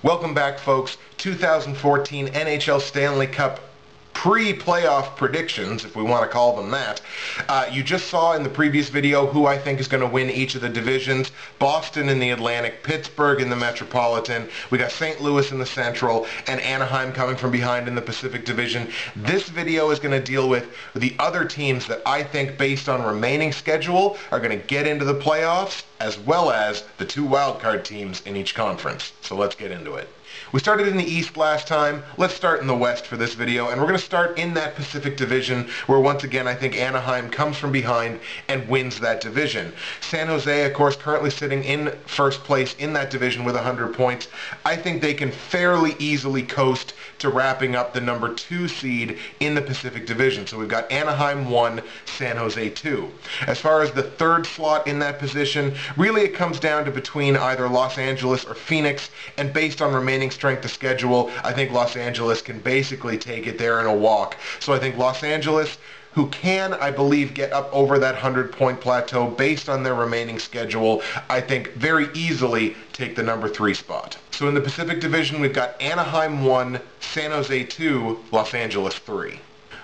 Welcome back, folks. 2014 NHL Stanley Cup pre-playoff predictions, if we want to call them that. You just saw in the previous video who I think is going to win each of the divisions. Boston in the Atlantic, Pittsburgh in the Metropolitan, we got St. Louis in the Central, and Anaheim coming from behind in the Pacific Division. This video is going to deal with the other teams that I think, based on remaining schedule, are going to get into the playoffs, as well as the two wildcard teams in each conference. So let's get into it. We started in the East last time. Let's start in the West for this video, and we're going to start in that Pacific Division, where once again I think Anaheim comes from behind and wins that division. San Jose, of course, currently sitting in first place in that division with 100 points. I think they can fairly easily coast to wrapping up the number 2 seed in the Pacific Division. So we've got Anaheim 1, San Jose 2. As far as the third slot in that position, really it comes down to between either Los Angeles or Phoenix, and based on remaining strength of schedule, I think Los Angeles can basically take it there in a walk. So I think Los Angeles, who can, I believe, get up over that 100-point plateau based on their remaining schedule, I think very easily take the number 3 spot. So in the Pacific Division, we've got Anaheim 1, San Jose 2, Los Angeles 3.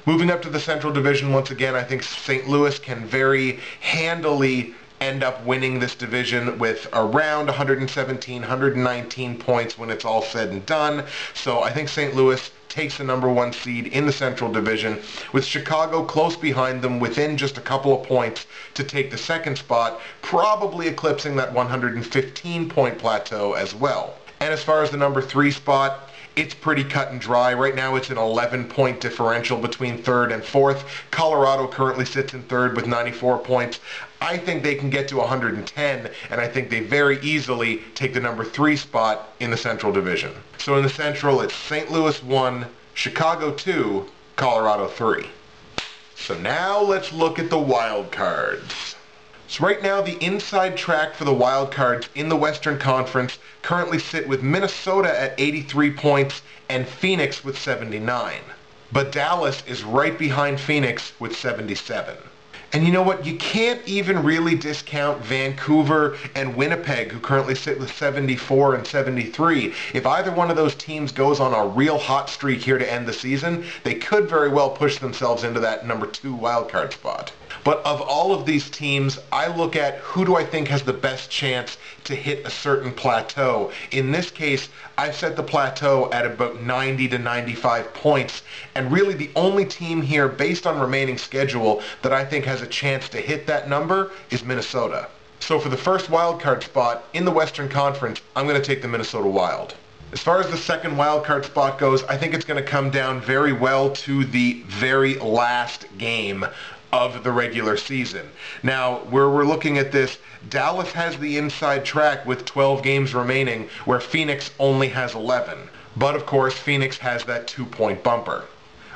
Moving up to the Central Division, once again, I think St. Louis can very handily end up winning this division with around 117, 119 points when it's all said and done. So I think St. Louis takes the number 1 seed in the Central Division, with Chicago close behind them within just a couple of points to take the second spot, probably eclipsing that 115-point plateau as well. And as far as the number 3 spot, it's pretty cut and dry. Right now it's an 11-point differential between 3rd and 4th. Colorado currently sits in 3rd with 94 points. I think they can get to 110, and I think they very easily take the number 3 spot in the Central Division. So in the Central, it's St. Louis 1, Chicago 2, Colorado 3. So now let's look at the wild cards. So right now, the inside track for the wild cards in the Western Conference currently sit with Minnesota at 83 points and Phoenix with 79. But Dallas is right behind Phoenix with 77. And you know what? You can't even really discount Vancouver and Winnipeg, who currently sit with 74 and 73. If either one of those teams goes on a real hot streak here to end the season, they could very well push themselves into that number 2 wildcard spot. But of all of these teams, I look at who do I think has the best chance to hit a certain plateau. In this case, I've set the plateau at about 90 to 95 points, and really the only team here, based on remaining schedule, that I think has a chance to hit that number is Minnesota. So for the first wildcard spot in the Western Conference, I'm going to take the Minnesota Wild. As far as the second wildcard spot goes, I think it's going to come down very well to the very last game of the regular season. Now, where we're looking at this, Dallas has the inside track with 12 games remaining, where Phoenix only has 11. But of course, Phoenix has that 2-point bumper.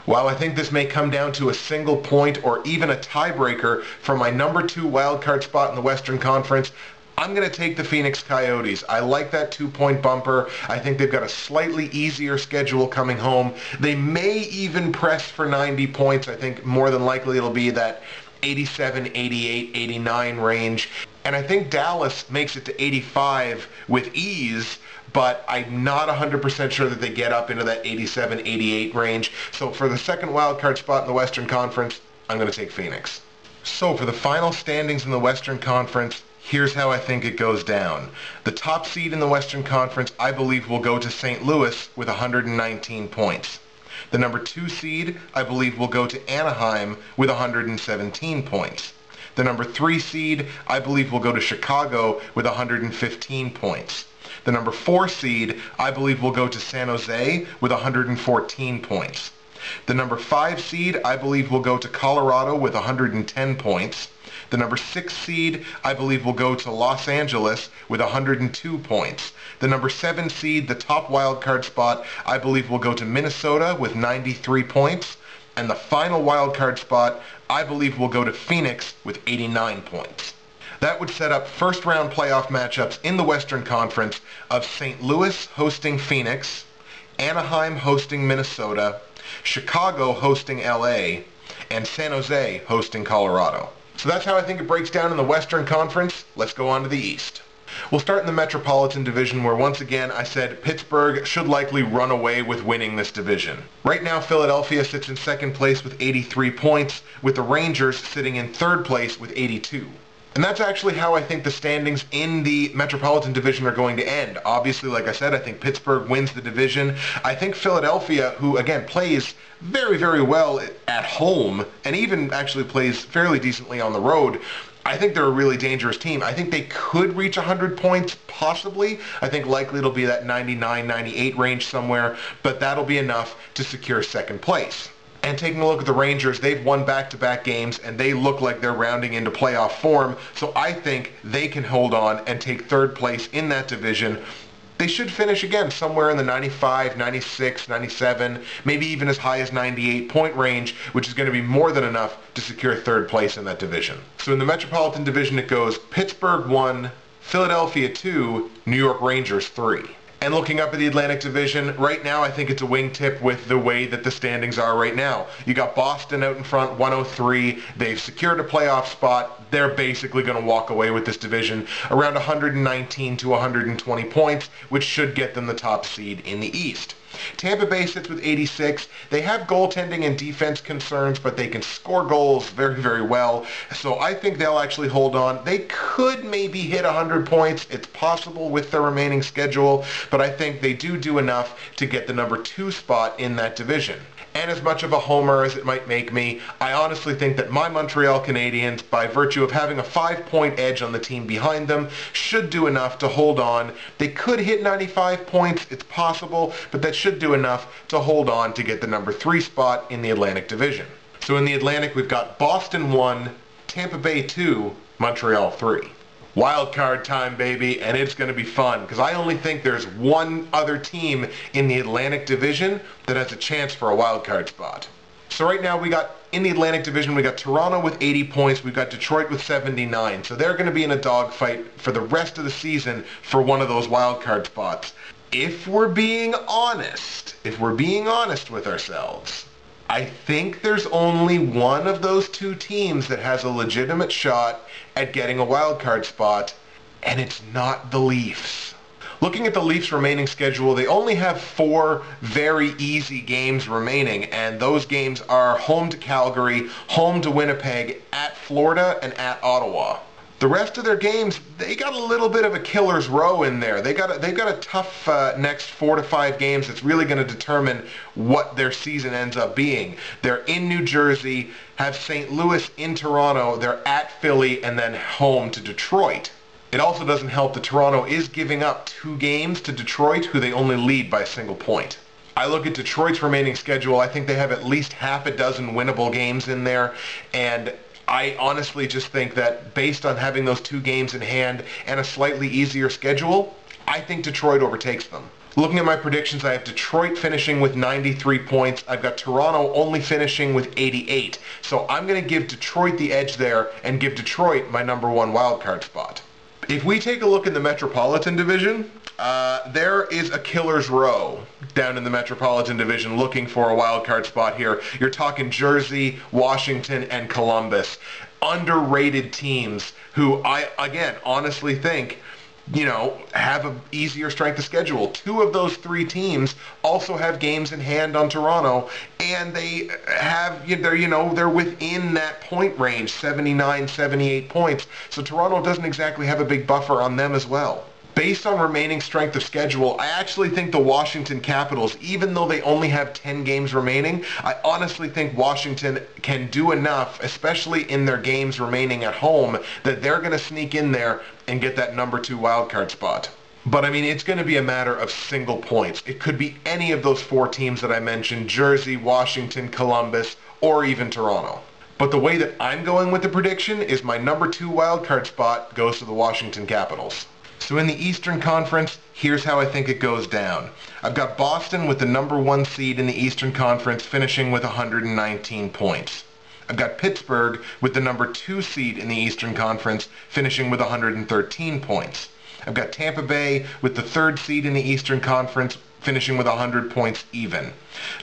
While I think this may come down to a single point or even a tiebreaker for my number 2 wildcard spot in the Western Conference, I'm going to take the Phoenix Coyotes. I like that 2-point bumper. I think they've got a slightly easier schedule coming home. They may even press for 90 points. I think more than likely it'll be that 87, 88, 89 range. And I think Dallas makes it to 85 with ease, but I'm not 100% sure that they get up into that 87, 88 range. So for the second wildcard spot in the Western Conference, I'm going to take Phoenix. So for the final standings in the Western Conference, here's how I think it goes down. The top seed in the Western Conference, I believe, will go to St. Louis with 119 points. The number 2 seed, I believe, will go to Anaheim with 117 points. The number 3 seed, I believe, will go to Chicago with 115 points. The number 4 seed, I believe, will go to San Jose with 114 points. The number 5 seed, I believe, will go to Colorado with 110 points. The number 6 seed, I believe, will go to Los Angeles with 102 points. The number 7 seed, the top wildcard spot, I believe, will go to Minnesota with 93 points. And the final wildcard spot, I believe, will go to Phoenix with 89 points. That would set up first-round playoff matchups in the Western Conference of St. Louis hosting Phoenix, Anaheim hosting Minnesota, Chicago hosting LA, and San Jose hosting Colorado. So that's how I think it breaks down in the Western Conference. Let's go on to the East. We'll start in the Metropolitan Division, where once again I said Pittsburgh should likely run away with winning this division. Right now Philadelphia sits in second place with 83 points, with the Rangers sitting in third place with 82. And that's actually how I think the standings in the Metropolitan Division are going to end. Obviously, like I said, I think Pittsburgh wins the division. I think Philadelphia, who again plays very, very well at home, and even actually plays fairly decently on the road, I think they're a really dangerous team. I think they could reach 100 points, possibly. I think likely it'll be that 99, 98 range somewhere, but that'll be enough to secure second place. And taking a look at the Rangers, they've won back-to-back games, and they look like they're rounding into playoff form, so I think they can hold on and take third place in that division. They should finish again somewhere in the 95, 96, 97, maybe even as high as 98 point range, which is going to be more than enough to secure third place in that division. So in the Metropolitan Division it goes Pittsburgh 1, Philadelphia 2, New York Rangers 3. And looking up at the Atlantic Division, right now I think it's a wingtip with the way that the standings are right now. You got Boston out in front, 103. They've secured a playoff spot. They're basically going to walk away with this division around 119 to 120 points, which should get them the top seed in the East. Tampa Bay sits with 86. They have goaltending and defense concerns, but they can score goals very, very well. So I think they'll actually hold on. They could maybe hit 100 points. It's possible with their remaining schedule, but I think they do enough to get the number 2 spot in that division. And as much of a homer as it might make me, I honestly think that my Montreal Canadiens, by virtue of having a 5-point edge on the team behind them, should do enough to hold on. They could hit 95 points, it's possible, but that should do enough to hold on to get the number 3 spot in the Atlantic Division. So in the Atlantic, we've got Boston 1, Tampa Bay 2, Montreal 3. Wild card time, baby, and it's going to be fun, because I only think there's one other team in the Atlantic Division that has a chance for a wild card spot. So right now in the Atlantic Division, we got Toronto with 80 points, we've got Detroit with 79, so they're going to be in a dogfight for the rest of the season for one of those wild card spots. If we're being honest with ourselves, I think there's only one of those two teams that has a legitimate shot at getting a wild card spot, and it's not the Leafs. Looking at the Leafs' remaining schedule, they only have 4 very easy games remaining, and those games are home to Calgary, home to Winnipeg, at Florida, and at Ottawa. The rest of their games, they got a little bit of a killer's row in there. They've got a tough next 4 to 5 games that's really going to determine what their season ends up being. They're in New Jersey, have St. Louis in Toronto, they're at Philly, and then home to Detroit. It also doesn't help that Toronto is giving up 2 games to Detroit, who they only lead by a single point. I look at Detroit's remaining schedule, I think they have at least half a dozen winnable games in there, and I honestly just think that based on having those 2 games in hand and a slightly easier schedule, I think Detroit overtakes them. Looking at my predictions, I have Detroit finishing with 93 points. I've got Toronto only finishing with 88. So I'm going to give Detroit the edge there and give Detroit my number 1 wildcard spot. If we take a look in the Metropolitan Division, there is a killer's row down in the Metropolitan Division looking for a wild card spot here. You're talking Jersey, Washington, and Columbus. Underrated teams who I, again, honestly think, have an easier strength of schedule. 2 of those 3 teams also have games in hand on Toronto, and they have, they're within that point range, 79, 78 points. So Toronto doesn't exactly have a big buffer on them as well. Based on remaining strength of schedule, I actually think the Washington Capitals, even though they only have 10 games remaining, I honestly think Washington can do enough, especially in their games remaining at home, that they're going to sneak in there and get that number 2 wildcard spot. But I mean, it's going to be a matter of single points. It could be any of those 4 teams that I mentioned, Jersey, Washington, Columbus, or even Toronto. But the way that I'm going with the prediction is my number 2 wildcard spot goes to the Washington Capitals. So in the Eastern Conference, here's how I think it goes down. I've got Boston with the number 1 seed in the Eastern Conference finishing with 119 points. I've got Pittsburgh with the number 2 seed in the Eastern Conference finishing with 113 points. I've got Tampa Bay with the 3rd seed in the Eastern Conference finishing with 100 points even.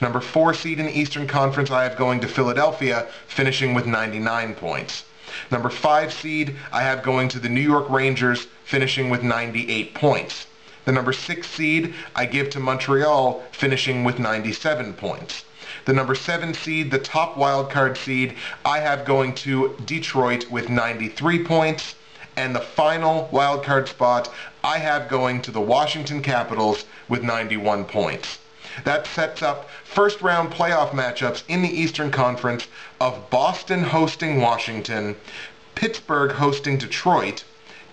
Number 4 seed in the Eastern Conference I have going to Philadelphia finishing with 99 points. Number 5 seed, I have going to the New York Rangers, finishing with 98 points. The number 6 seed, I give to Montreal, finishing with 97 points. The number 7 seed, the top wildcard seed, I have going to Detroit with 93 points. And the final wildcard spot, I have going to the Washington Capitals with 91 points. That sets up first round playoff matchups in the Eastern Conference of Boston hosting Washington, Pittsburgh hosting Detroit,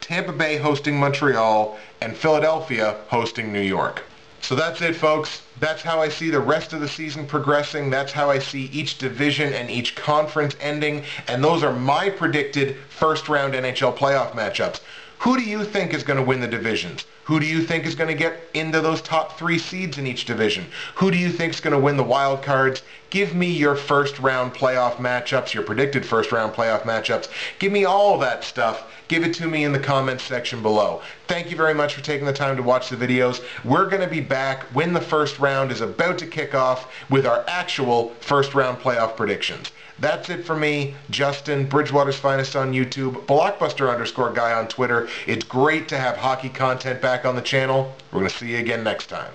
Tampa Bay hosting Montreal, and Philadelphia hosting New York. So that's it, folks. That's how I see the rest of the season progressing. That's how I see each division and each conference ending. And those are my predicted first-round NHL playoff matchups. Who do you think is going to win the divisions? Who do you think is going to get into those top 3 seeds in each division? Who do you think is going to win the wild cards? Give me your first-round playoff matchups, your predicted first-round playoff matchups. Give me all that stuff. Give it to me in the comments section below. Thank you very much for taking the time to watch the videos. We're going to be back when the first round is about to kick off with our actual first-round playoff predictions. That's it for me, Justin, Bridgewater's Finest on YouTube, Blockbuster_guy on Twitter. It's great to have hockey content back on the channel. We're going to see you again next time.